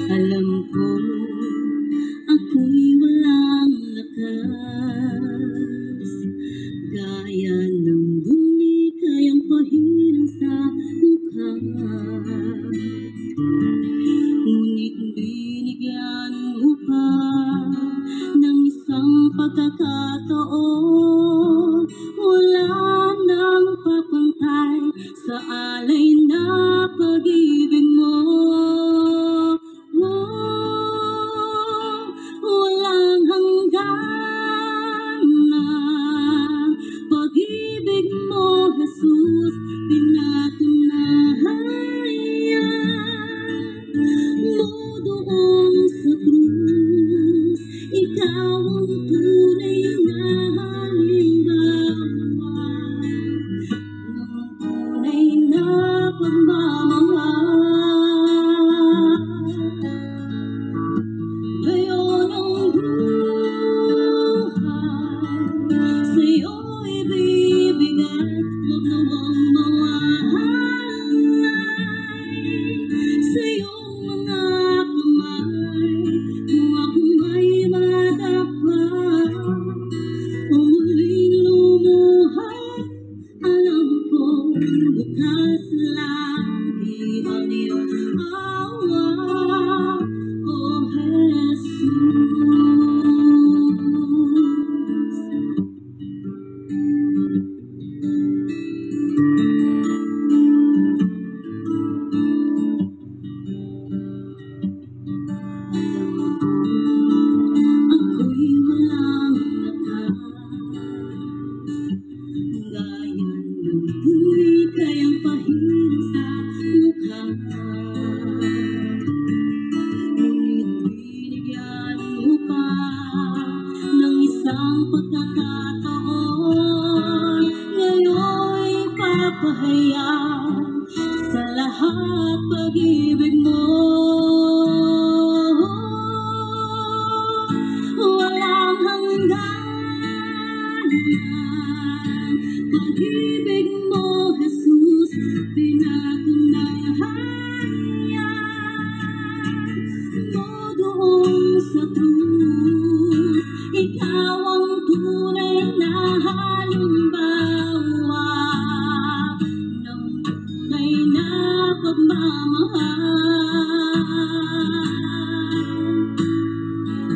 Alam ko, ako'y walang lakas, gaya ng dumi kayang pahirang sa mukha. Ngunit binigyan mo pa ng isang pagkakataon, wala nang papantay sa alay na pag-ibig mo. Walang hanggan na pag-ibig mo, Jesus, pinatunayan mo doon sa krus. Ikaw ang tunay na halimbawa ng tunay na pagmamahal. Ngayon ang buhay sa'yo ibibigay, huwag nawang mawalay sa iyong mga kamay. Kung ako may madapat o muling lumuhad, alam ko bukas lagi ang iyong awa, oh Jesus. Ako'y walang lakas, gaya ng dumi kayang pahirang sa mukha. Ngunit binigyan mo pa ng isang pagkakataon, ngayon'y papahayag sa lahat pag-ibig mo. Walang hanggan pag-ibig mo, Jesus, pinatunayan mo doon sa krus. Ikaw ang tunay na halimbawa ng tunay na pagmamahal.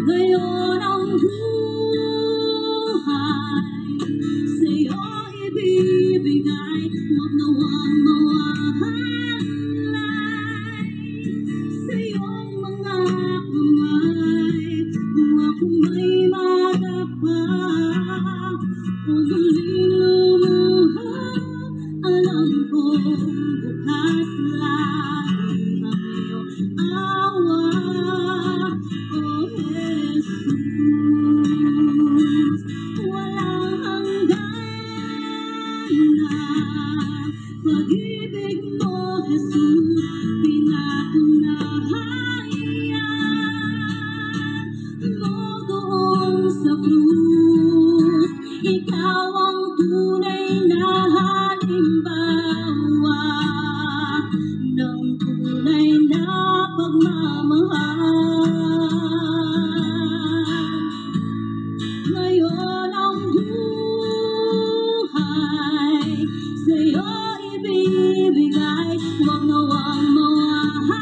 Ngayon ang buhay sa'yo ibibigay, huwag nawang mawalay sa iyong mga kamay. Kung ako may madapat o muling lumuhad, alam ko bukas lagi ang iyong awa, oh Jesus. Walang hanggan na pag-ibig mo, Jesus, pinatunayan mo doon sa krus. Ikaw ang tunay na halimbawa ng tunay na pagmamahal. Ngayon ang buhay sa'yo ibibigay, huwag nawang mawalay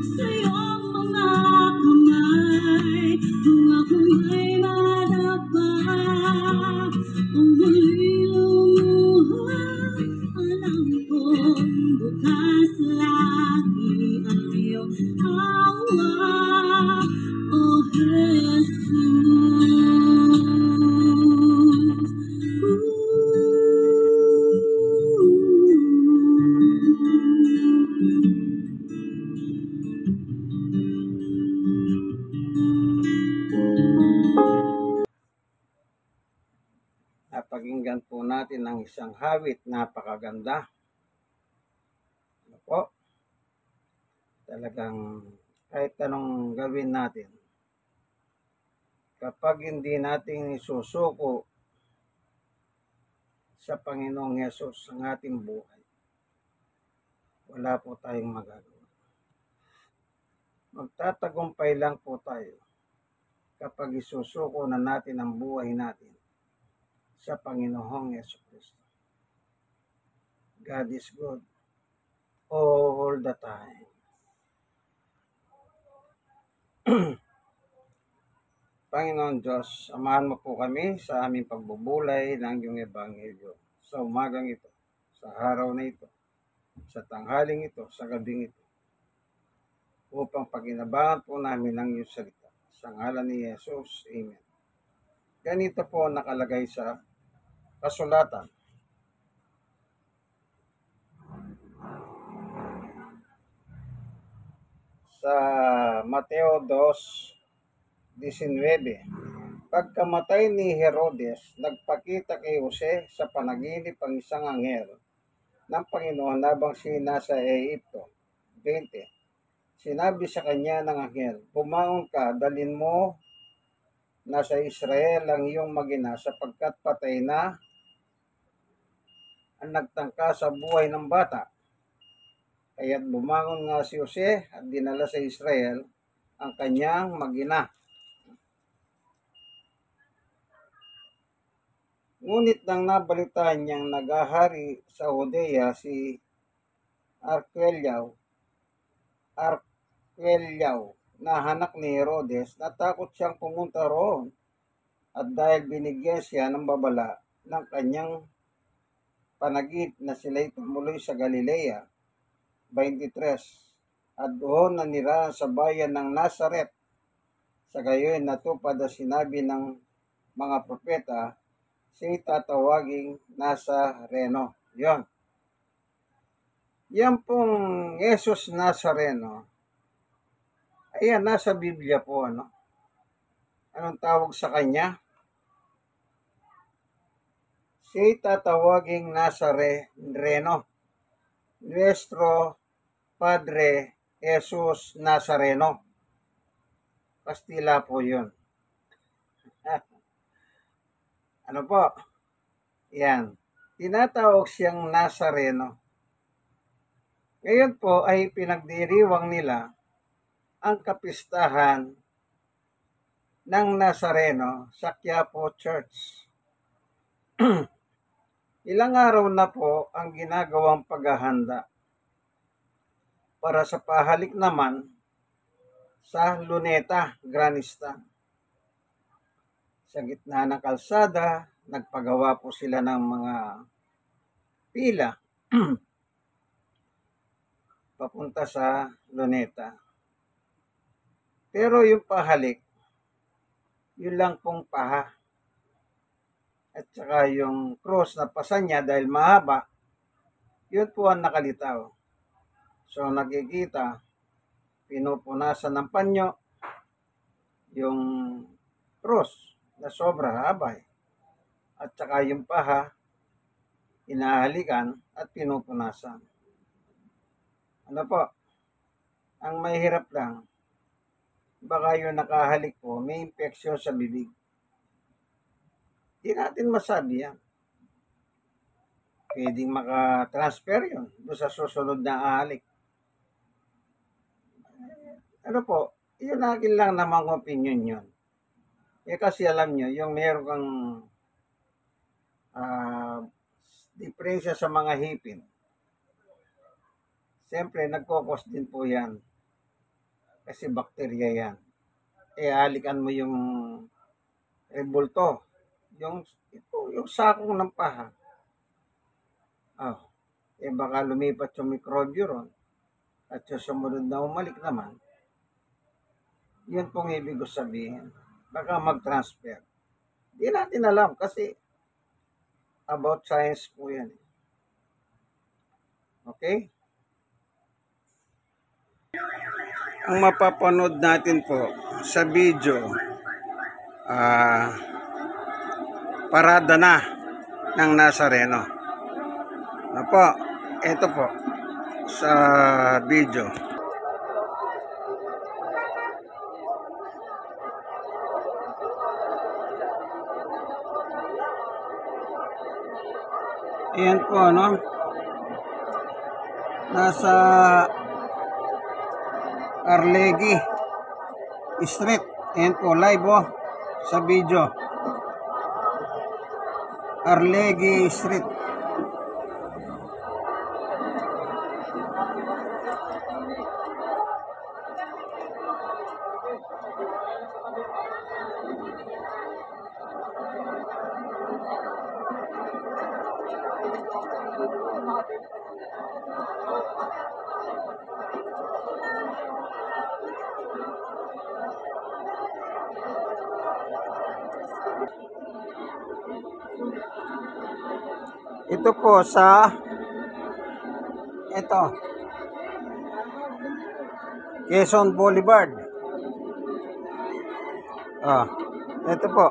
sa iyong mga kamay. Kung ako may madapat o muling lumuhad, alam kong bukas lagi ang iyong awa, oh Jesus. Napakinggan po natin ang isang hawit, napakaganda. Ano po? Talagang kahit anong gawin natin, kapag hindi natin isusuko sa Panginoong Hesus ang ating buhay, wala po tayong magagawa. magtatagumpay lang po tayo kapag isusuko na natin ang buhay natin sa Panginoong Jesucristo. God is good all the time. Panginoon Diyos, samahan mo po kami sa aming pagbubulay ng iyong ebanghelyo sa umagang ito, sa araw na ito, sa tanghaling ito, sa gabing ito, upang paginabangan po namin ang iyong salita. Sa ngalan ni Jesus, Amen. Ganito po nakalagay sa kasulatan. Sa Mateo 2:19, pagkamatay ni Herodes, nagpakita kay Jose sa panaginip ang isang anghel ng Panginoon habang siya nasa Ehipto. 20. Sinabi sa kanya ng anghel, bumangon ka, dalhin mo na sa Israel ang iyong mag-ina sapagkat patay na ang nagtangka sa buhay ng bata. Kaya't bumangon nga si Jose at dinala sa Israel ang kanyang mag-ina. Ngunit nang nabalitaan niyang nagahari sa Judea si Arquelao na anak ni Herodes, natakot siyang pumunta roon. At dahil binigyan siya ng babala ng kanyang panagid na sila'y tumuloy sa Galilea. 23. At doon nanirahan sa bayan ng Nazaret. Sa gayon natupad ang sinabi ng mga propeta, siya'y tatawaging Nazareno. Yon. Yan pong Jesus Nazareno. Ayan, nasa Biblia po, ano? Anong tawag sa kanya? Siya'y tatawaging Nazareno. Nuestro Padre Jesus Nazareno. Kastila po yun. Ano po? Yan. Tinatawag siyang Nazareno. Ngayon po ay pinagdiriwang nila ang kapistahan ng Nazareno sa Quiapo Church. Ilang araw na po ang ginagawang paghahanda para sa pahalik naman sa Luneta, Granista. Sa gitna ng kalsada, nagpagawa po sila ng mga pila papunta sa Luneta. Pero yung pahalik, yun lang pong paha. At saka yung cross na pasa niya dahil mahaba, yun po ang nakalitaw. So nakikita, pinupunasan ng panyo yung cross na sobra haba. At saka yung paha, inahalikan at pinupunasan. Ano po? Ang mahirap lang, baka yung nakahalik po, may infeksyon sa bibig. Di natin masabi yan. Pwedeng makatransfer yun doon sa susunod na ahalik. Ano po, yun akin lang namang opinion yun. Kasi alam nyo, yung meron kang diferensya sa mga hipin. Siyempre, nagkokos din po yan. Kasi bakterya yan. Halikan mo yung rebulto. Yung sakong ng paha. Baka lumipat yung mikrobyo ron. At yung sumunod na umalik naman. Yun pong ibig sabihin. Baka mag-transfer. Di natin alam kasi about science po yan. Okay? Ang mapapanood natin po sa video, parada na ng Nazareno. Apo, ito po sa video. Ayan po, ano? Nasa Arlegui Street. Ayan po, live sa video. Arlegui Street. Ito po sa Quezon Boulevard. Ito po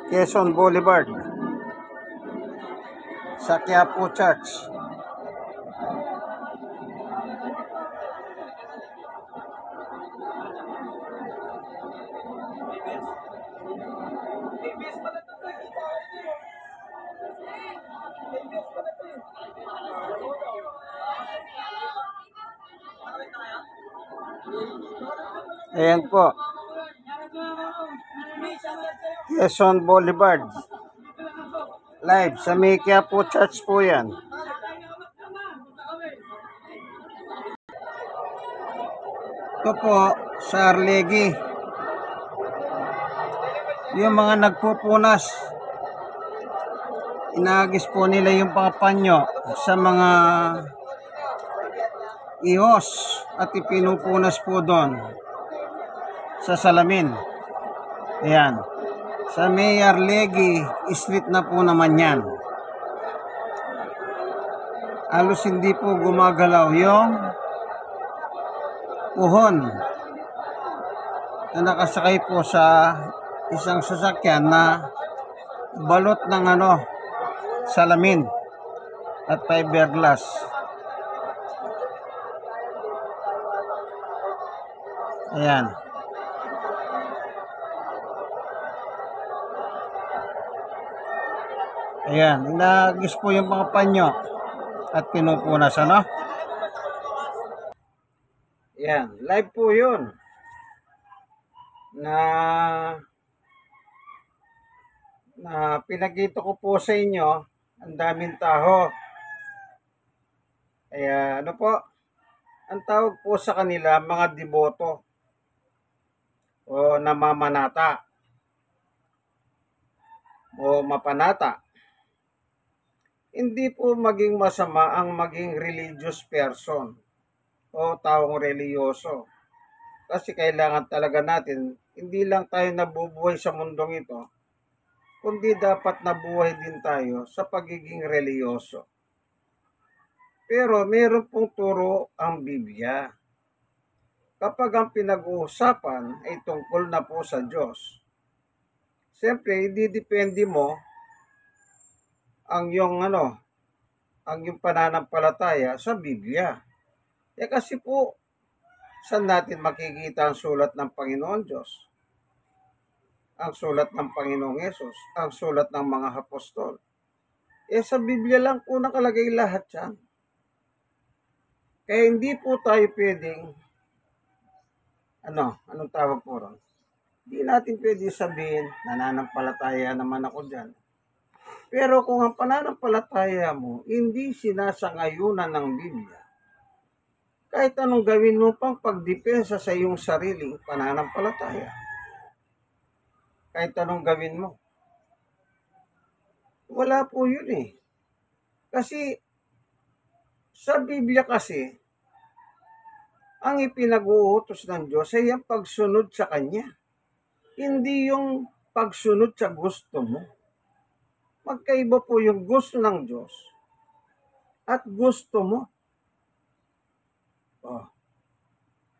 Quezon Boulevard sa Quiapo Church. Ayan po, Quezon Boulevard. Live sa may Quiapo Church po yan. Ito po sa Arlegui. Yung mga nagpupunas, inagis po nila yung mga panyo sa mga ihos at ipinupunas po doon sa salamin. Ayan. Sa may Arlegui Street na po naman yan. Halos hindi po gumagalaw yung puhon na nakasakay po sa isang sasakyan na balot ng salamin at fiberglass. Ayan. Ayan, inagis po yung mga panyo at pinupunas, Ayan, live po yun na pinakita ko po sa inyo. Ang daming tao. Kaya po, ang tawag po sa kanila mga deboto o namamanata o mapanata. Hindi po maging masama ang maging religious person o taong reliyoso. Kasi kailangan talaga natin, hindi lang tayo nabubuhay sa mundong ito, kundi dapat nabuhay din tayo sa pagiging reliyoso. Pero meron pong turo ang Biblia. Kapag ang pinag-uusapan ay tungkol na po sa Diyos, siyempre, ididepende mo ang yung pananampalataya sa Biblia. Kasi po, saan natin makikita ang sulat ng Panginoon Diyos? Ang sulat ng Panginoong Yesus, ang sulat ng mga apostol. Sa Biblia lang po nakalagay lahat yan. Kaya hindi po tayo pwedeng, anong tawag po ron? Hindi natin pwede sabihin, nananampalataya naman ako dyan. Pero kung ang pananampalataya mo, hindi sinasangayunan ng Biblia, kahit anong gawin mo pang pagdepensa sa iyong sariling pananampalataya, kahit anong gawin mo, wala po yun Kasi, sa Biblia kasi, ang ipinag-uutos ng Diyos ay ang pagsunod sa Kanya. Hindi yung pagsunod sa gusto mo. Magkaiba po yung gusto ng Diyos at gusto mo.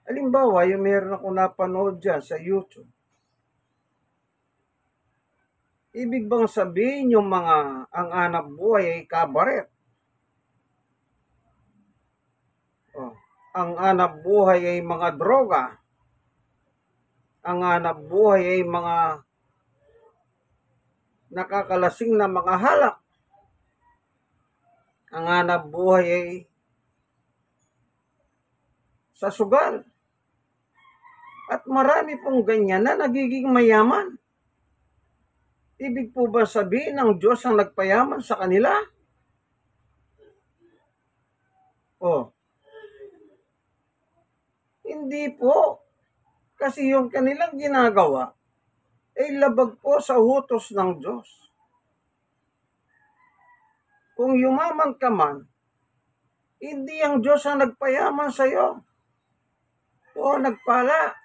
Halimbawa, yung meron ako napanood dyan sa YouTube. Ibig bang sabihin yung ang anak buhay ay kabaret? Ang anak buhay ay mga droga. Ang anak buhay ay mga nakakalasing na mga halak. Ang anak buhay ay sa sugal. At marami pong ganyan na nagiging mayaman. Ibig po ba sabihin ng Diyos ang nagpayaman sa kanila? O, hindi po. Kasi yung kanilang ginagawa ay labag po sa utos ng Diyos. Kung yumaman ka man, hindi ang Diyos ang nagpayaman sa iyo o nagpala.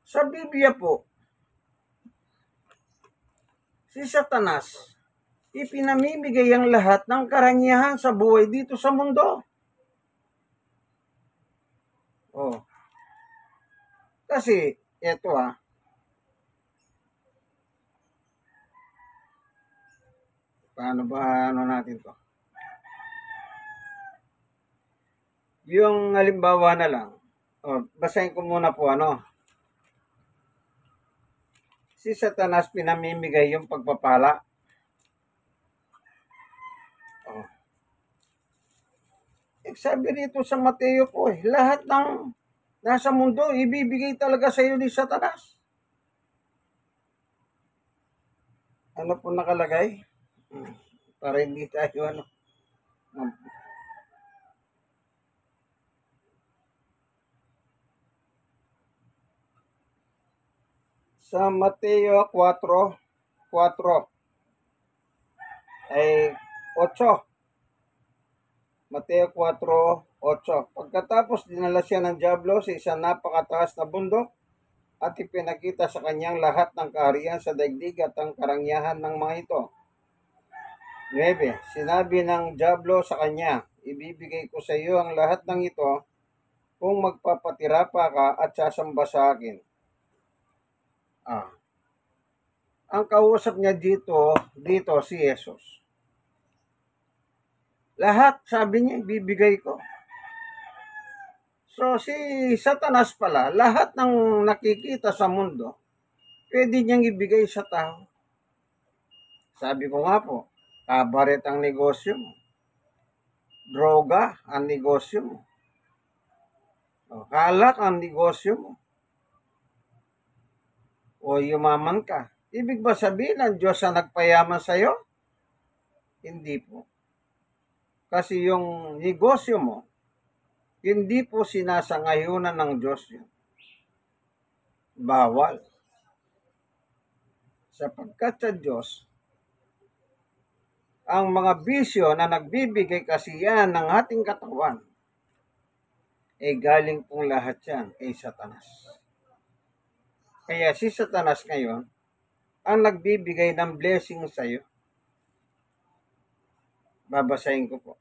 Sa Biblia po, si Satanas, ipinamimigay ang lahat ng karangyaan sa buhay dito sa mundo. Oh. Kasi, eto paano ba natin to? Yung halimbawa na lang, basahin ko muna po si Satanas pinamimigay yung pagpapala. Sabi rito sa Mateo po, lahat ng nasa mundo, ibibigay talaga sa iyo ni Satanas. Ano po nakalagay? Para hindi tayo sa Mateo 4 ay 8. Mateo 4:8. Pagkatapos dinala siya ng diablo sa isang napakataas na bundok at ipinakita sa kanyang lahat ng kaharian sa daigdig at ang karangyaan ng mga ito. 9. Sinabi ng diablo sa kanya, ibibigay ko sa iyo ang lahat ng ito kung magpapatira pa ka at sasamba sa akin. Ang kausap niya dito si Jesus. Lahat, sabi niya, ibibigay ko. So, si Satanas pala, lahat ng nakikita sa mundo, pwede niyang ibigay sa tao. Sabi ko nga po, kabaret ang negosyo mo. Droga ang negosyo mo. Kalak ang negosyo mo. O yumaman ka. Ibig ba sabihin ng Diyos ang nagpayaman sa iyo? Hindi po. Kasi yung negosyo mo, hindi po sinasangayunan ng Diyos yun. Bawal. Sapagkat sa Diyos, ang mga bisyo na nagbibigay kasiyahan ng ating katawan, galing pong lahat yan kay Satanas. Kaya si Satanas ngayon, ang nagbibigay ng blessing sa iyo. Babasahin ko po.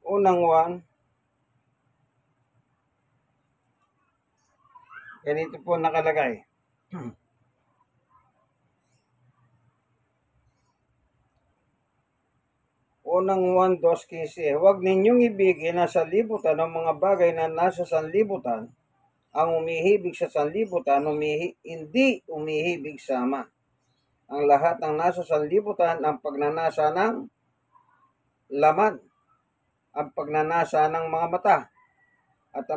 Unang 1, ganito po nakalagay. Unang 1:2, huwag ninyong ibigin na sa libutan ng mga bagay na nasa sanlibutan. Ang umihibig sa sanlibutan, hindi umihibig sa Ama. Ang lahat ng nasa sanlibutan, ang pagnanasa ng laman, ang pagnanasa ng mga mata, at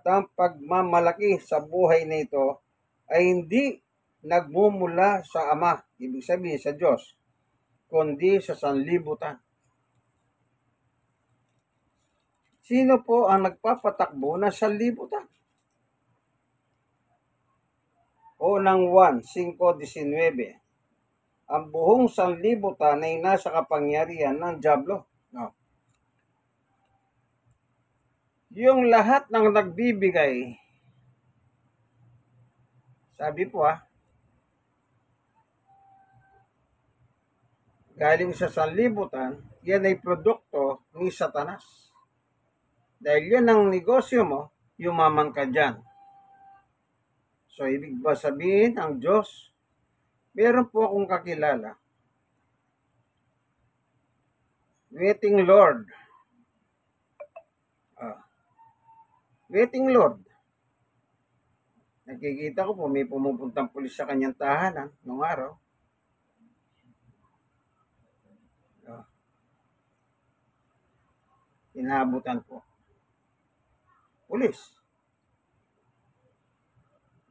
ang pagmamalaki sa buhay na ito ay hindi nagmumula sa Ama, ibig sabihin sa Diyos, kundi sa sanlibutan. Sino po ang nagpapatakbo na sanlibutan? Unang 1:5-19. Ang buong sanlibutan ay nasa kapangyarihan ng diablo. Yung lahat ng nagbibigay, sabi po galing sa sanlibutan, yan ay produkto ni Satanas. Dahil yan ang negosyo mo, yumaman ka dyan. So, ibig ba sabihin ang Diyos, meron po akong kakilala, waiting Lord. Waiting Lord. Nakikita ko po, may pumupuntang pulis sa kanyang tahanan nung araw. Inabutan po. Pulis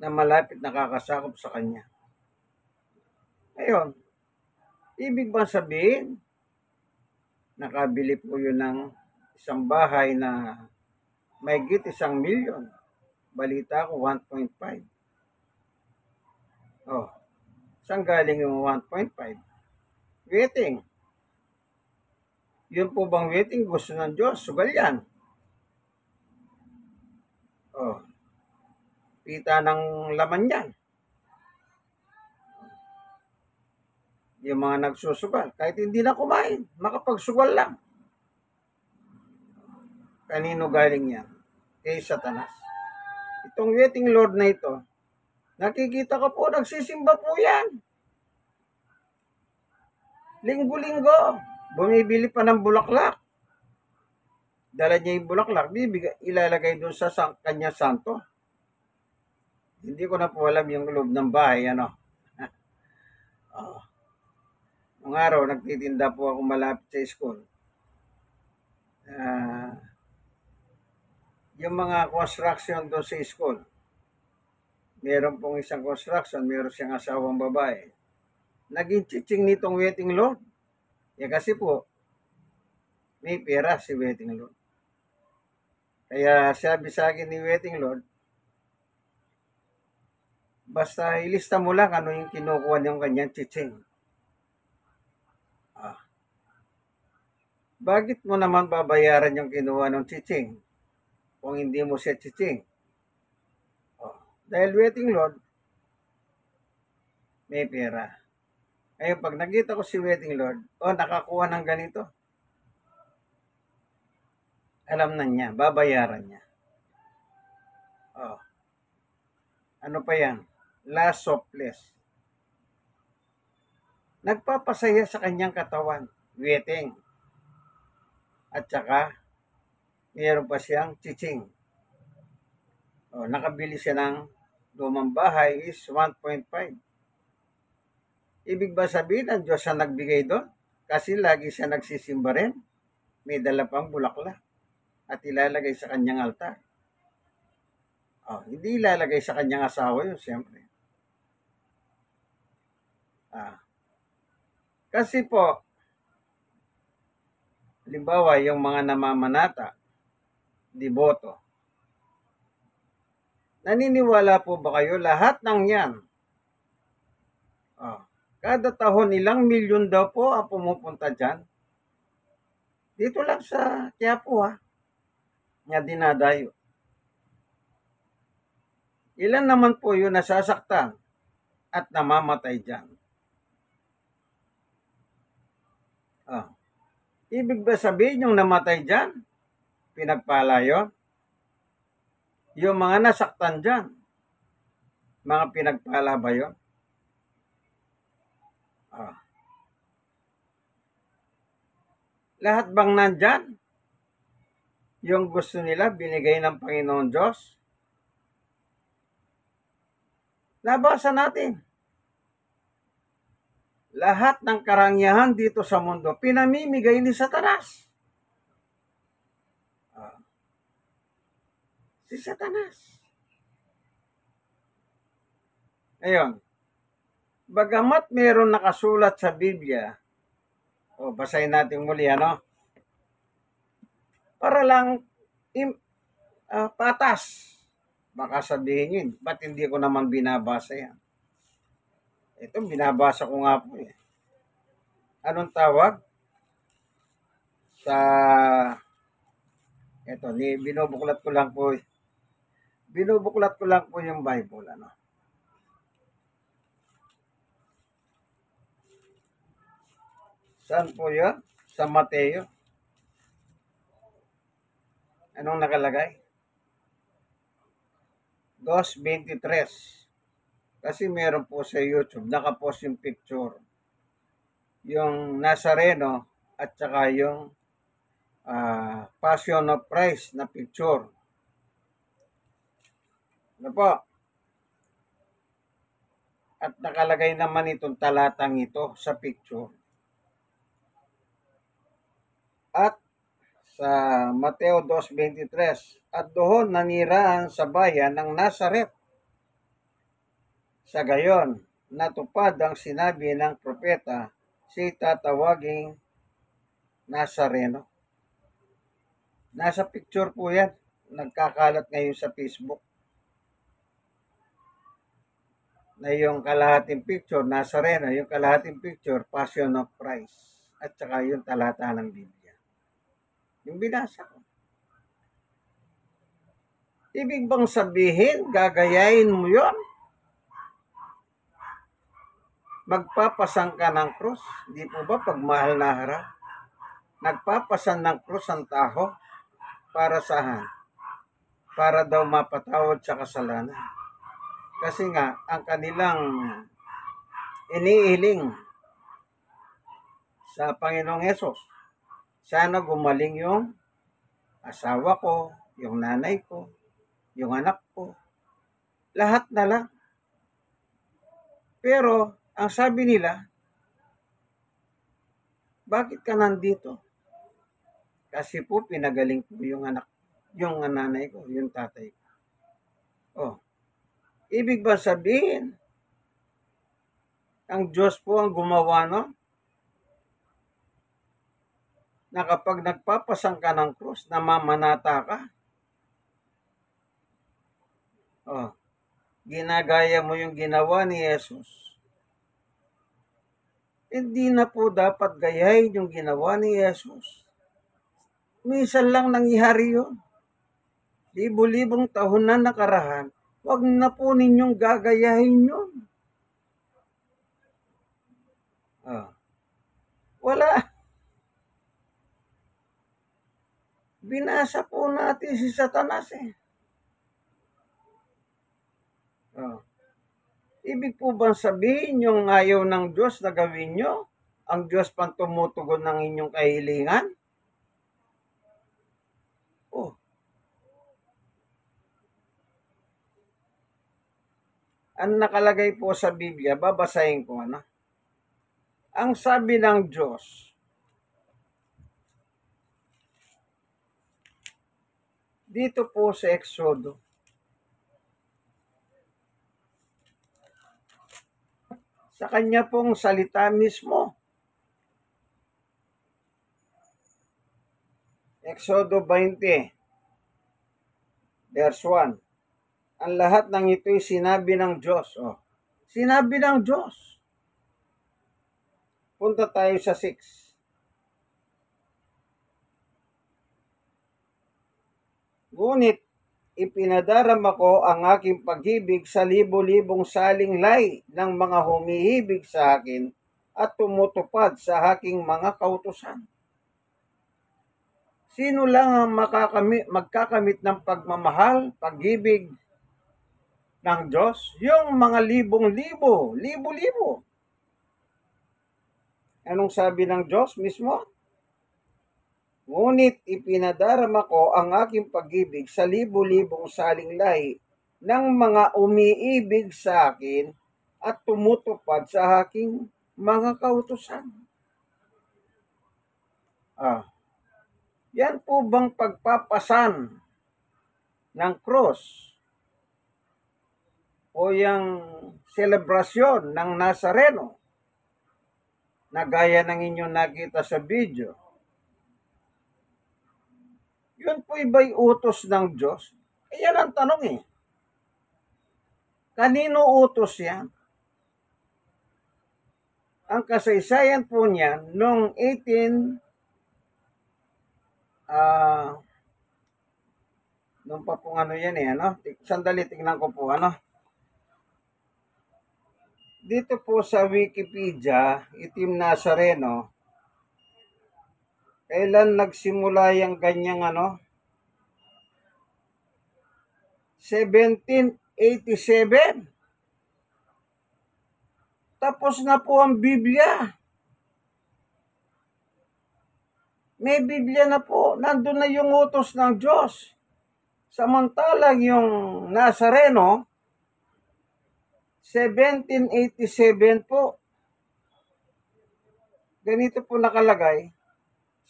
na malapit nakakasakop sa kanya. Ngayon, ibig bang sabihin, nakabili po yun ng isang bahay na may git 1,000,000. Balita ko 1.5. Oh, saan galing yung 1.5? Waiting. Yun po bang waiting? Gusto ng Diyos? Sugal yan. Oh, pita ng laman yan. Yung mga nagsusugal, kahit hindi na kumain, makapagsugal lang. Kanino galing yan? Kay Satanas. Itong waiting Lord na ito, nakikita ko po, nagsisimba po yan. Linggo-linggo, bumibili pa ng bulaklak. Dala niya yung bulaklak, ilalagay doon sa kanya santo. Hindi ko na po alam yung loob ng bahay, ano. Oh. Nung araw, nagtitinda po ako malapit sa school. Yung mga construction doon sa school, meron pong isang construction, meron siyang asawang babae. Naging chiching nitong waiting Lord. Kasi po, may pera si waiting Lord. Kaya sabi sa akin ni waiting Lord, basta ilista mo lang ano yung kinukuha niyong kanyang chiching. Bakit mo naman babayaran yung kinuha ng chiching kung hindi mo siya chiching? Dahil waiting Lord, may pera. Ngayon, pag nakita ko si waiting Lord, nakakuha ng ganito. Alam na niya, babayaran niya. Ano pa yan? Last softness. Nagpapasaya sa kanyang katawan, waiting. At saka, mayroon pa siyang chiching. Nakabili siya ng lumang bahay is 1.5. Ibig ba sabihin ang Diyos ang nagbigay doon? Kasi lagi siya nagsisimba rin. May dala pang bulaklak at ilalagay sa kanyang altar. Hindi ilalagay sa kanyang asawa yun, siyempre. Kasi po, halimbawa, yung mga namamanata, deboto, naniniwala po ba kayo lahat ng yan? Kada taon, ilang milyon daw po ang pumupunta dyan. Dito lang sa Quiapo, nga dinadayo. Ilan naman po yun nasasaktan at namamatay dyan? Ibig ba sabihin yung namatay dyan, pinagpala yun? Yung mga nasaktan dyan, mga pinagpala ba yun? Lahat bang nandyan? Yung gusto nila, binigay ng Panginoon Diyos? Nabasa natin. Lahat ng karangyaan dito sa mundo, pinamimigay ni Satanas. Si Satanas. Ngayon, bagamat meron nakasulat sa Biblia, basahin natin muli, para lang patas. Baka sabihin yun, ba't hindi ko naman binabasa yan? Ito, binabasa ko nga po eh. Anong tawag? Binubuklat ko lang po. Binubuklat ko lang po yung Bible, Saan po yun? Sa Mateo. Anong nakalagay? 2:23. Kasi meron po sa YouTube, nakapost yung picture. Yung Nazareno at saka yung Passion of Christ na picture. Ano po? At nakalagay naman itong talatang ito sa picture. At sa Mateo 2:23, at doon nanirahan sa bayan ng Nazaret. Sa gayon, natupad ang sinabi ng propeta, si tatawaging Nazareno. Nasa picture po yan. Nagkakalat ngayon sa Facebook. Na yung kalahating picture, Nazareno, yung kalahating picture, Passion of Christ. At saka yung talata ng Biblia. Yung binasa ko. Ibig bang sabihin, gagayain mo yon? Magpapasan ka ng krus? Di po ba pagmahal na harap? Nagpapasan ng krus ang tao para saan? Para daw mapatawad sa kasalanan. Kasi nga, ang kanilang iniiling sa Panginoong Hesus, sana gumaling yung asawa ko, yung nanay ko, yung anak ko, lahat na lang. Pero, ang sabi nila, bakit ka nandito? Kasi po, pinagaling ko yung anak, yung nanay ko, yung tatay ko. Oh, ibig ba sabihin, ang Diyos po ang gumawa no? Na kapag nagpapasang ka ng krus, namamanata ka. Oh, ginagaya mo yung ginawa ni Jesus. Hindi na po dapat gayahin yung ginawa ni Jesus. Minsan lang nangyari yun. Libo-libong taon na nakarahan, wag na po ninyong gagayahin yun. Wala. Binasa po natin si Satanas eh. Ibig po bang sabihin yung ayaw ng Diyos na gawin nyo? Ang Diyos pang tumutugon ng inyong kahilingan? Oh. Ang nakalagay po sa Biblia, babasahin ko ano? Ang sabi ng Diyos, dito po sa Exodo, sa kanya pong salita mismo, Exodo 20, verse 1. Ang lahat ng ito'y sinabi ng Diyos. Oh. Sinabi ng Diyos. Punta tayo sa 6. Ngunit ipinadarama ko ang aking pag-ibig sa libo-libong salinglay ng mga humihibig sa akin at tumutupad sa aking mga kautusan. Sino lang ang magkakamit ng pagmamahal, pag-ibig ng Diyos? Yung mga libong-libo, libo-libo. Anong sabi ng Diyos mismo? Ngunit ipinadarama ko ang aking pag-ibig sa libo-libong salinglay ng mga umiibig sa akin at tumutupad sa aking mga kautusan. Yan po bang pagpapasan ng cross o yung selebrasyon ng Nazareno na gaya ng inyong nakita sa video? Yun po iba'y utos ng Diyos? Yan ang tanong eh. Kanino utos yan? Ang kasaysayan po niyan, noong 18, noong pa pong ano yan eh, ano? Sandali, tingnan ko po, ano? Dito po sa Wikipedia, Itim Nazareno, kailan nagsimula yung ganyang ano? 1787. Tapos na po ang Biblia. May Biblia na po. Nandun na yung utos ng Diyos. Samantalang yung Nazareno, 1787 po. Ganito po nakalagay.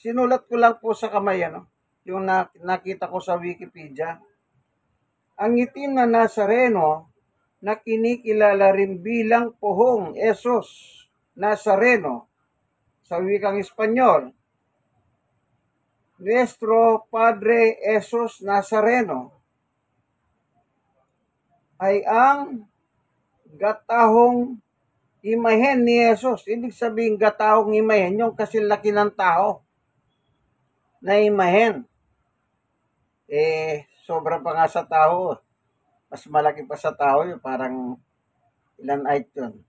Sinulat ko lang po sa kamay, ano? yung nakita ko sa Wikipedia. Ang itim na Nazareno na kinikilala rin bilang Pohong Jesus Nazareno sa wikang Espanyol, Nuestro Padre Jesus Nazareno, ay ang gatahong imahen ni Jesus. Ibig sabihin gatahong imahen, yung kasilaki ng tao na imahen. Sobra pa nga sa tao. Mas malaki pa sa tao yun, parang ilan height yun.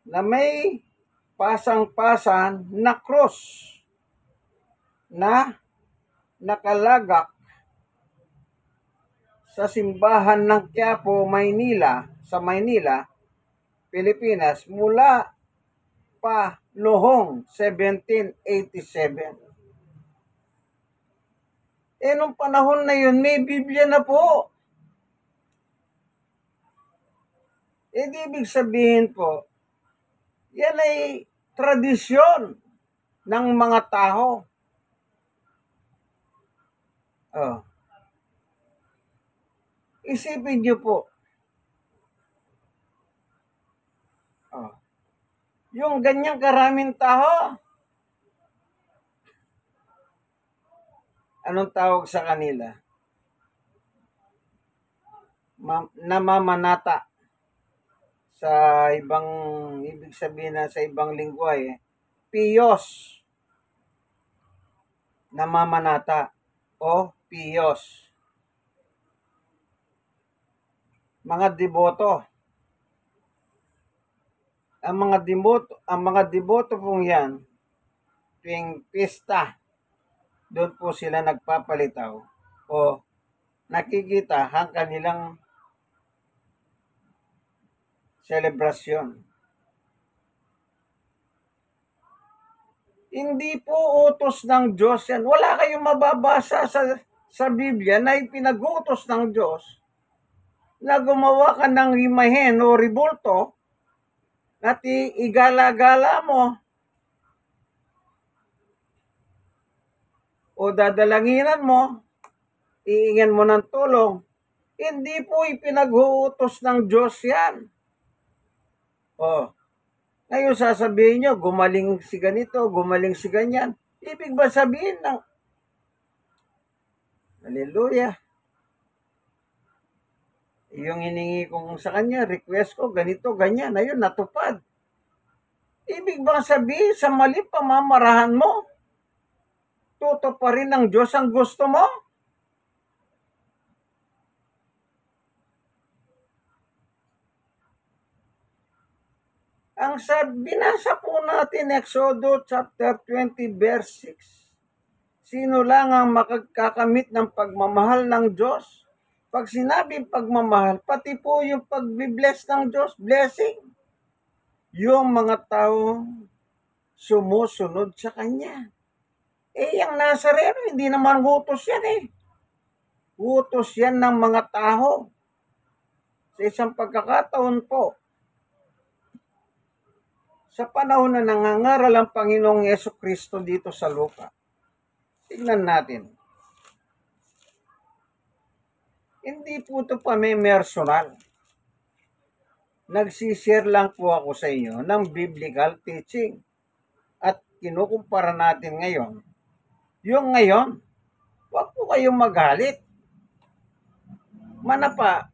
Na may pasang-pasan na cross na nakalagak sa simbahan ng Quiapo, Maynila, sa Maynila, Pilipinas, mula pa noong 1787. Nung panahon na yun, may Biblia na po. Di ibig sabihin po, yan ay tradisyon ng mga tao. Isipin niyo po, yung ganyang karaming tao, anong tawag sa kanila? Namamanata. Sa ibang, ibig sabihin na sa ibang lingwahe, piyos. Namamanata o piyos. Mga deboto. Ang mga deboto pong yan, tuwing pista, doon po sila nagpapalitaw o nakikita ang kanilang selebrasyon. Hindi po utos ng Diyos yan. Wala kayong mababasa sa Biblia na ipinag-utos ng Diyos na gumawa ka ng imahen o ribulto at igala-gala mo o dadalanginan mo, iingan mo ng tulong. Hindi po ipinag-uutos ng Diyos yan. Ngayon sasabihin nyo, gumaling si ganito, gumaling si ganyan. Ibig ba sabihin ng Hallelujah. Yung hiningi kong sa kanya, request ko, ganito, ganyan, ayun, natupad. Ibig ba sabihin sa mali pamamarahan mo, tutuparin ng Diyos ang gusto mo? Ang binasa po natin, Exodus chapter 20, verse 6. Sino lang ang makakakamit ng pagmamahal ng Diyos? Pag sinabing pagmamahal, pati po yung pag-bless ng Diyos, blessing. Yung mga tao sumusunod sa Kanya. Yung Nazareno, hindi naman utos yan Utos yan ng mga tao. Sa isang pagkakataon po, sa panahon na nangangaral ang Panginoong Yesukristo dito sa lupa. Tingnan natin. Hindi po ito pamimersonal. Nagsishare lang po ako sa inyo ng biblical teaching. At kinukumpara natin ngayon. Yung ngayon, huwag po kayong magalit. Manapa,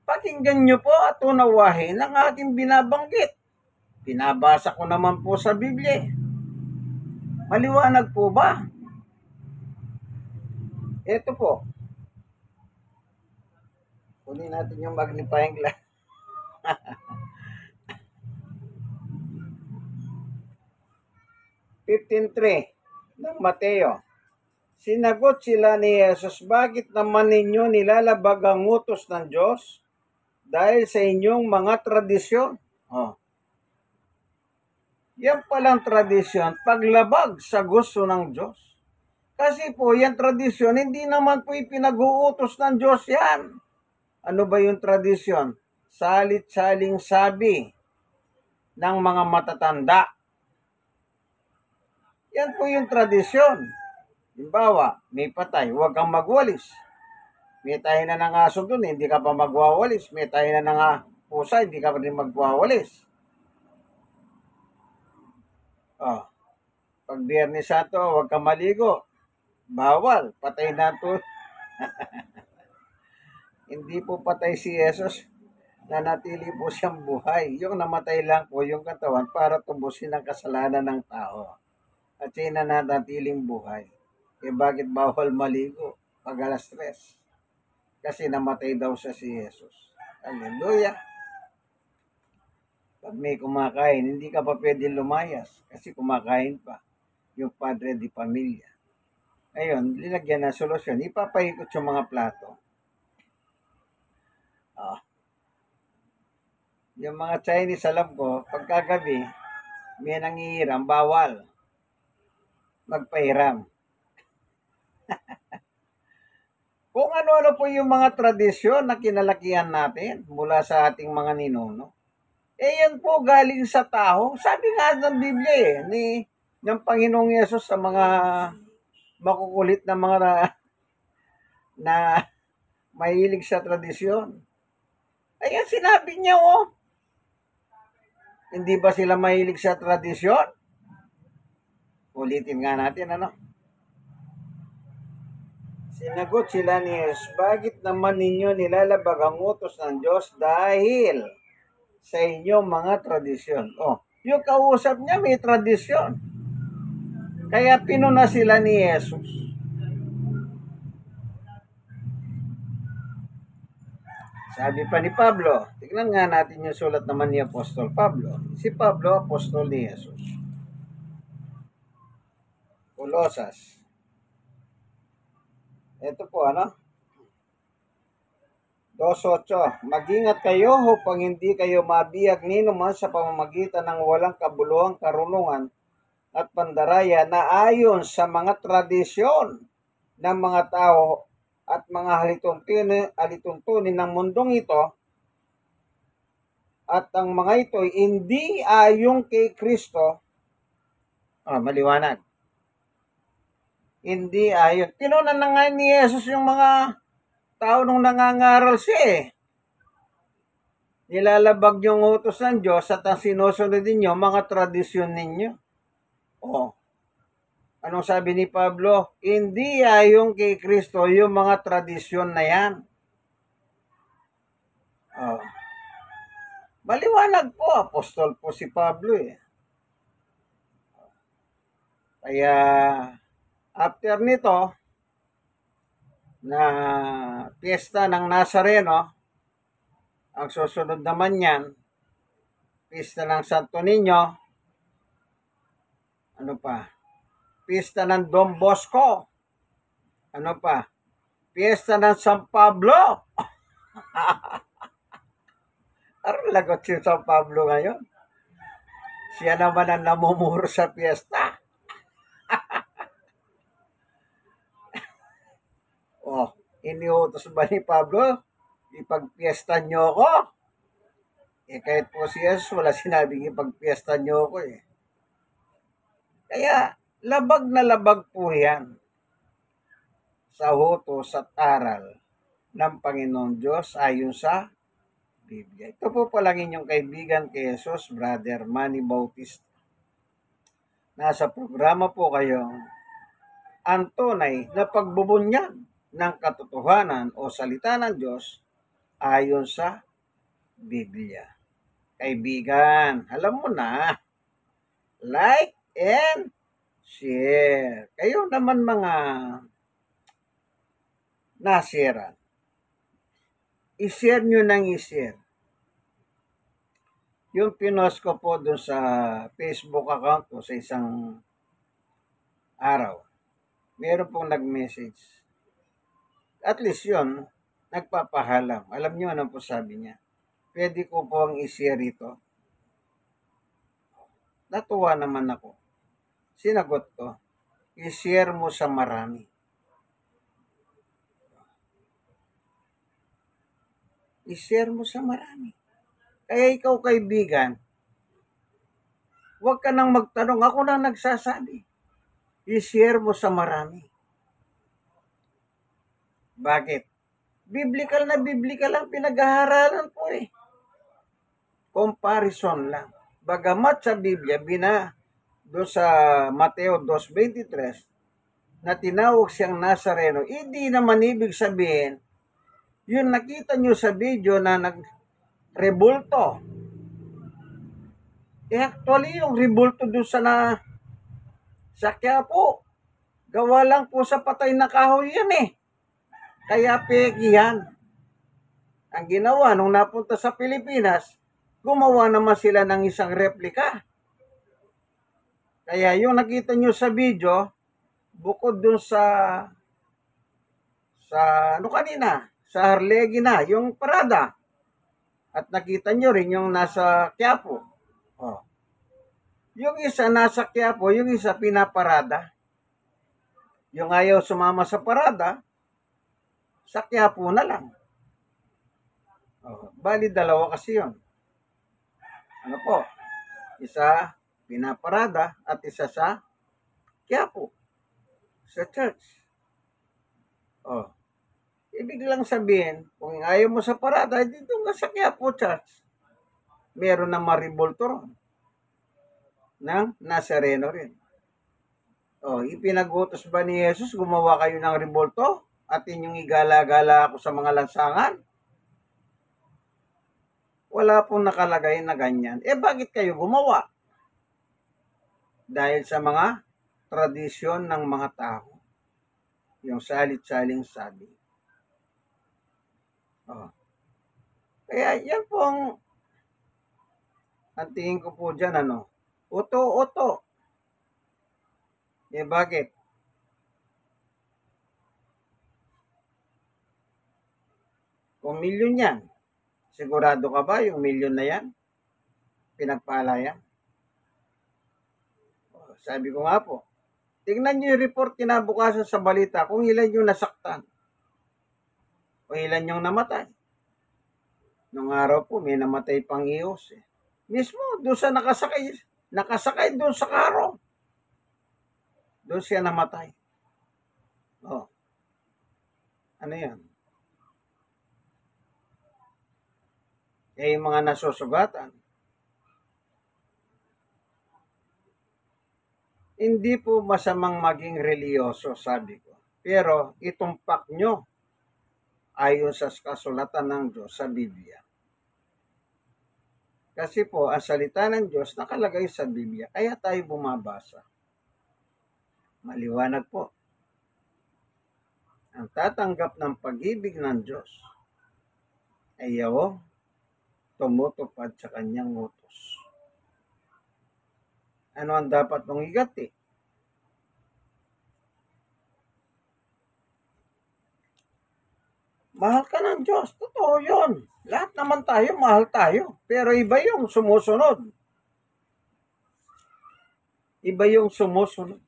pakinggan nyo po at unawahin ang aking binabanggit. Binabasa ko naman po sa Biblia. Maliwanag po ba? Ito po. Kunin natin yung magnifying glass. 15:3 ng Mateo. Sinagot sila ni Jesus, bakit naman ninyo nilalabag ang utos ng Diyos dahil sa inyong mga tradisyon? Yan palang tradisyon, paglabag sa gusto ng Diyos. Kasi po, yan tradisyon, hindi naman po ipinag-uutos ng Diyos yan. Ano ba yung tradisyon? Salit-saling sabi ng mga matatanda. Yan po yung tradisyon. Halimbawa, may patay, huwag kang magwalis. May tayo na ng aso dun, hindi ka pa magwawalis. May tayo na ng pusa, hindi ka pa rin magwawalis. Oh, pag Biyernes Santo, huwag kang maligo. Bawal, patay na to. Hindi po patay si Jesus, nanatili po siyang buhay. Yung namatay lang po yung katawan para tubusin ang kasalanan ng tao. At siya nananatiling buhay. Eh bakit bawal maligo pag alas 3? Kasi namatay daw siya si Jesus. Hallelujah. Pag may kumakain, hindi ka pa pwede lumayas kasi kumakain pa yung padre di pamilya. Ngayon, linagyan ng solusyon, ipapahikot yung mga plato. Yung mga Chinese, alam ko, pagkagabi, may nangihiram, bawal magpahiram. Kung ano-ano po yung mga tradisyon na kinalakihan natin mula sa ating mga ninuno. Yan po galing sa tao. Sabi nga ng Biblia ng Panginoong Yesus sa mga makukulit na mga na mahilig sa tradisyon. Ayan, sinabi niya, Hindi ba sila mahilig sa tradisyon? Ulitin nga natin, Sinagot sila ni Jesus, bakit naman ninyo nilalabag ang utos ng Diyos dahil sa inyong mga tradisyon? Yung kausap niya may tradisyon. Kaya pinuna sila ni Jesus. Sabi pa ni Pablo, tignan nga natin yung sulat naman ni Apostol Pablo. Si Pablo, apostol ni Jesus. Kolosas. Ito po, 2:8. Mag-ingat kayo upang hindi kayo mabiyag ninuman sa pamamagitan ng walang kabuluhang karunungan at pandaraya na ayon sa mga tradisyon ng mga tao at mga halituntunin ng mundong ito, at ang mga ito hindi ayon kay Kristo. Maliwanag. Hindi ayon. Tinunan na nga ni Jesus yung mga tao nung nangangaral siya Nilalabag yung utos ng Diyos at ang sinusunod ninyo, mga tradisyon ninyo. Anong sabi ni Pablo? Hindi ayon kay Kristo yung mga tradisyon na yan. Maliwanag po, apostol po si Pablo Kaya, after nito, na piyesta ng Nazareno, ang susunod naman yan, piyesta ng Santo Niño, ano pa? Piyesta ng Don Bosco, ano pa? Piyesta ng San Pablo. Anong lagot si San Pablo ngayon? Siya naman ang namumuro sa piyesta. Iniutos ba ni Pablo? Ipagpiesta nyo ako? Kahit po si Jesus, wala sinabing ipagpiesta nyo ako Kaya, labag na labag po yan sa utos at aral ng Panginoon Diyos ayon sa Biblia. Ito po palang inyong kaibigan kay Jesus, Brother Manny Bautista. Nasa programa po kayo ang tunay na pagbubunyag ng katotohanan o salita ng Diyos ayon sa Biblia. Kaibigan, alam mo na, like and share. Kayo naman mga nasiran, i-share nyo nang i-share. Yung pinost ko po doon sa Facebook account ko sa isang araw, meron pong nag-message. At least yun, nagpapahalam. Alam nyo ano po sabi niya? Pwede ko po ang i-share ito. Natuwa naman ako. Sinagot ko, i-share mo sa marami. I-share mo sa marami. Kaya ikaw, kaibigan, huwag ka nang magtanong. Ako na nagsasabi. I-share mo sa marami. Bakit? Biblical ang pinag-aaralan po eh. Comparison lang. Bagamat sa Biblia, doon sa Mateo 2:23, na tinawag siyang Nazareno, hindi naman ibig sabihin, yung nakita nyo sa video na nag-rebulto. Actually, yung rebulto doon sa Quiapo, gawa lang po sa patay na kahoy yan eh. Kaya peki yan. Ang ginawa nung napunta sa Pilipinas, gumawa naman sila ng isang replika. Kaya yung nakita nyo sa video, bukod dun sa kanina, sa Harlegina, yung parada. At nakita nyo rin yung nasa Quiapo. Oh. Yung isa nasa Quiapo, yung isa pinaparada. Yung ayaw sumama sa parada, sa Quiapo na lang. Oh, bali dalawa kasi yun. Ano po? Isa pinaparada at isa sa Quiapo. Sa church. Oh. Ibig lang sabihin, kung ayaw mo sa parada, dito nga sa Quiapo Church. Meron na maribolto ron. Ng Nazareno rin. Oh, ipinagutos ba ni Jesus gumawa kayo ng rebolto at inyong igala-gala ako sa mga lansangan? Wala pong nakalagay na ganyan. Bakit kayo gumawa? Dahil sa mga tradisyon ng mga tao. Yung salit-saling sabi. Oh. Kaya yan pong ang tingin ko po dyan, uto-uto. Bakit? Kung milyon yan, sigurado ka ba yung milyon na yan? Pinagpala yan? Sabi ko nga po, tingnan nyo yung report kinabukasan sa balita kung ilan yung nasaktan o ilan yung namatay. Nung araw po, may namatay pang ios eh. Mismo, doon sa nakasakay doon sa karo. Doon siya namatay. Oh. Ano yan? Kaya yung mga nasusugatan, hindi po masamang maging reliyoso, sabi ko. Pero itumpak nyo ayon sa kasulatan ng Diyos sa Biblia. Kasi po, ang salita ng Diyos nakalagay sa Biblia, kaya tayo bumabasa. Maliwanag po. Ang tatanggap ng pag-ibig ng Diyos ay tumutupad sa kanyang utos. Ano ang dapat mong igati? Mahal ka ng Diyos. Totoo yun. Lahat naman tayo, mahal tayo. Pero iba yung sumusunod. Iba yung sumusunod.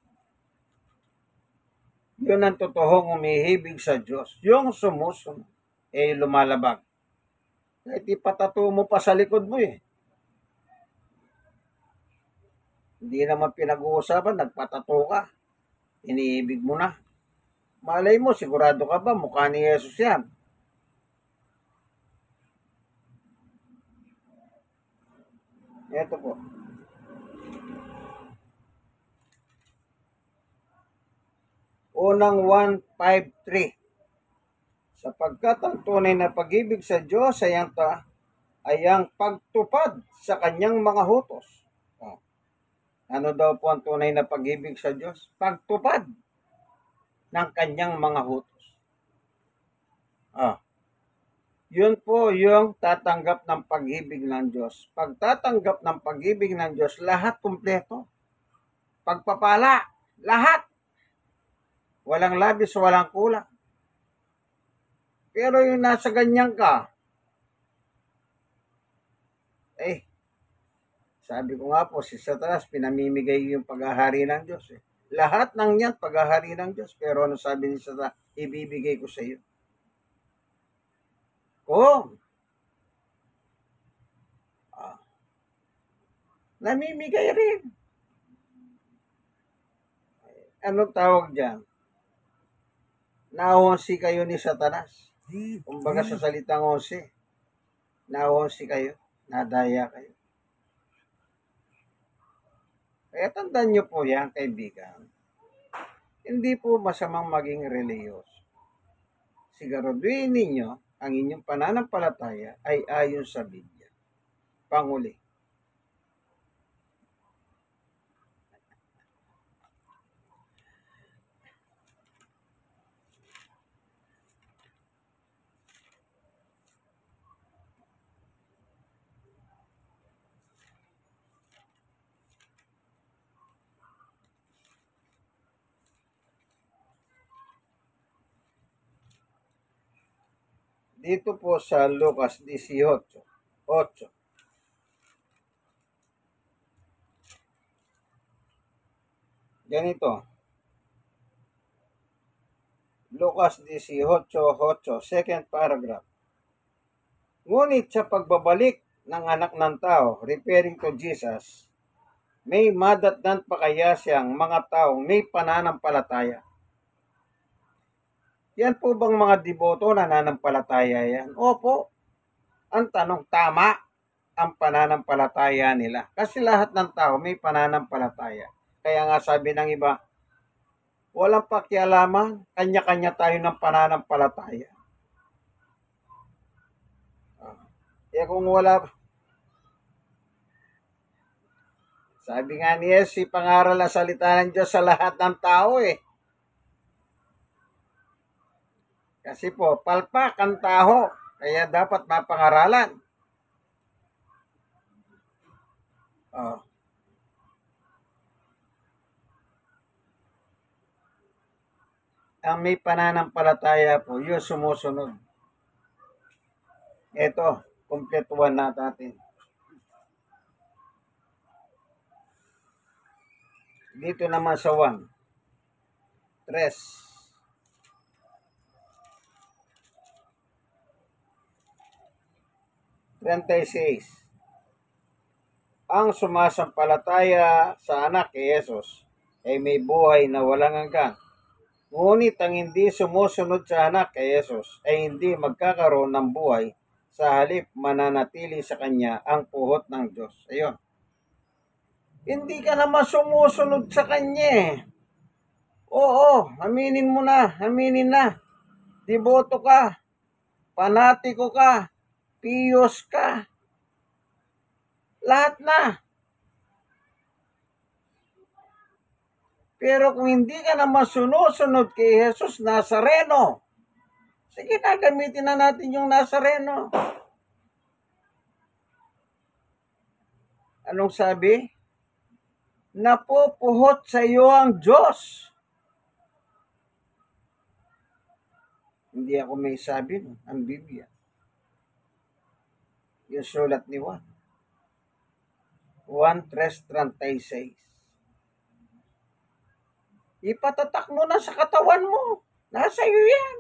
Yun ang totoong umihibig sa Diyos. Yung sumusunod. Lumalabag. Kahit ipatato mo pa sa likod mo eh. Hindi naman pinag-uusapan, nagpatato ka. Iniibig mo na. Malay mo, sigurado ka ba, mukha ni Jesus yan? Ito po. Unang 1:5-3. Sapagkat ang tunay na pag-ibig sa Diyos ay ang pagtupad sa kanyang mga hutos. Ano daw po ang tunay na pag-ibig sa Diyos? Pagtupad ng kanyang mga hutos. Yun po yung tatanggap ng pag-ibig ng Diyos. Pagtatanggap ng pag-ibig ng Diyos, lahat kumpleto. Pagpapala, lahat. Walang labis, walang kulang. Pero yung nasa ganyan ka, sabi ko nga po, si Satanas, pinamimigay yung paghahari ng Diyos. Lahat ng yan, paghahari ng Diyos. Pero ano sabi ni Satanas, ibibigay ko sa iyo. Kung namimigay rin. Anong tawag dyan? Naonsi kayo ni Satanas. Kumbaga sa salitang 11, naonsi kayo, nadaya kayo. Kaya tandaan nyo po yan, kaibigan. Hindi po masamang maging religious. Siguraduhin ninyo ang inyong pananampalataya ay ayon sa Biblia. Panguli. Dito po sa Lucas 18:8. Ganito. Lucas 18:8, second paragraph. Ngunit sa pagbabalik ng anak ng tao, referring to Jesus, may madatnan pa kaya siyang mga taong may pananampalataya? Yan po bang mga deboto nananampalataya yan? Opo. Ang tanong, tama ang pananampalataya nila. Kasi lahat ng tao may pananampalataya. Kaya nga sabi ng iba, walang pakialaman, kanya-kanya tayo ng pananampalataya. Kung wala, sabi nga ni Jesus, pangaral ang salita ng Diyos sa lahat ng tao Kasi po, palpak ang tao, kaya dapat mapangaralan. Ang may pananampalataya po, yun sumusunod. Ito, kumpletuhan natin. Dito naman sa 1. 3. Ang sumasampalataya sa anak ni Jesus ay may buhay na walang hanggan. Ngunit ang hindi sumusunod sa anak kay Jesus ay hindi magkakaroon ng buhay, sa halip mananatili sa kanya ang puhot ng Diyos. Ayun. Hindi ka naman sumusunod sa kanya Oo, aminin mo na, aminin na. Deboto ka, panatiko ka, piyos ka. Lahat na. Pero kung hindi ka naman sunusunod kay Jesus Nazareno, sige na, gamitin na natin yung Nazareno. Anong sabi? Napupuhot sa iyo ang Diyos. Hindi ako may sabi, ang Biblia. Yung sulat ni Juan. 1:3:36. Ipatatak mo na sa katawan mo. Nasa iyo yan.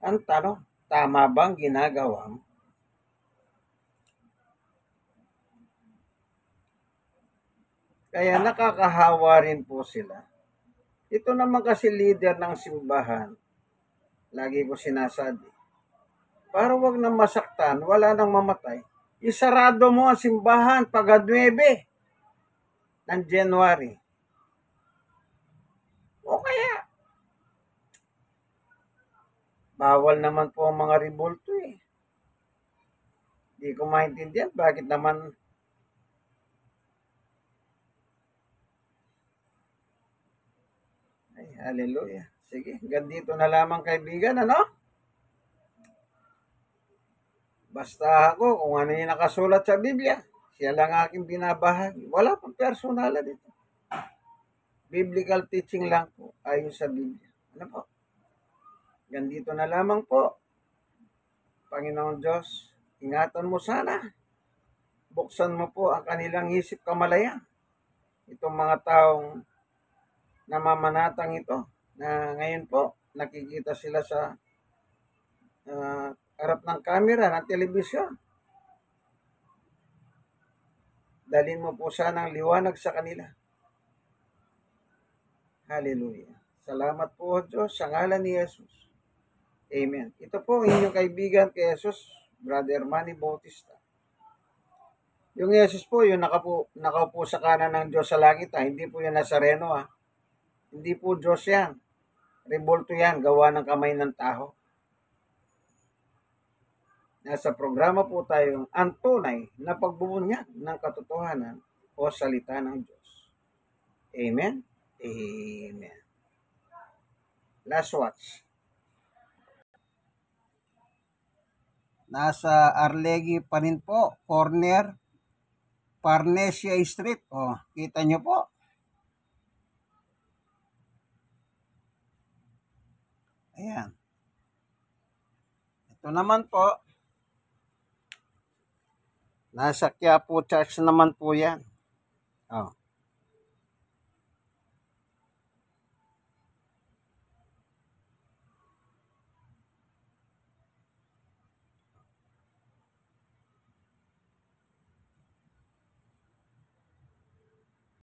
Ang tanong, tama bang ginagawa mo? Kaya nakakahawa rin po sila. Ito naman kasi leader ng simbahan. Lagi ko sinasabi. Para wag nang masaktan, wala nang mamatay. Isarado mo ang simbahan pag 9 ng January. O kaya, bawal naman po ang mga rebulto Hindi ko maintindihan bakit naman hallelujah. Sige, ganito na lamang kaibigan, Basta ako, kung ano yung nakasulat sa Biblia, siya lang aking binabahagi. Wala pang personala dito. Biblical teaching lang po, ayon sa Biblia. Ano po? Ganito na lamang po. Panginoon Diyos, ingatan mo sana. Buksan mo po ang kanilang isip kamalayan. Itong mga taong namamanatang ito, na ngayon po, nakikita sila sa harap ng camera, ng telebisyon. Dalhin mo po sana ang liwanag sa kanila. Hallelujah. Salamat po, Diyos, sa ngalan ni Jesus. Amen. Ito po ang inyong kaibigan kay Jesus, Brother Manny Bautista. Yung Jesus po, yung nakaupo sa kanan ng Diyos sa langit, hindi po yung Nazareno. Hindi po Diyos yan. Rebolto yan, gawa ng kamay ng tao. Nasa programa po tayong ang tunay na pagbubunyag ng katotohanan o salita ng Diyos. Amen? Amen. Last watch. Nasa Arlegui pa rin po, corner, Parnesia Street. Kita nyo po. Ayan. Ito naman po, nasa Quiapo Church naman po yan.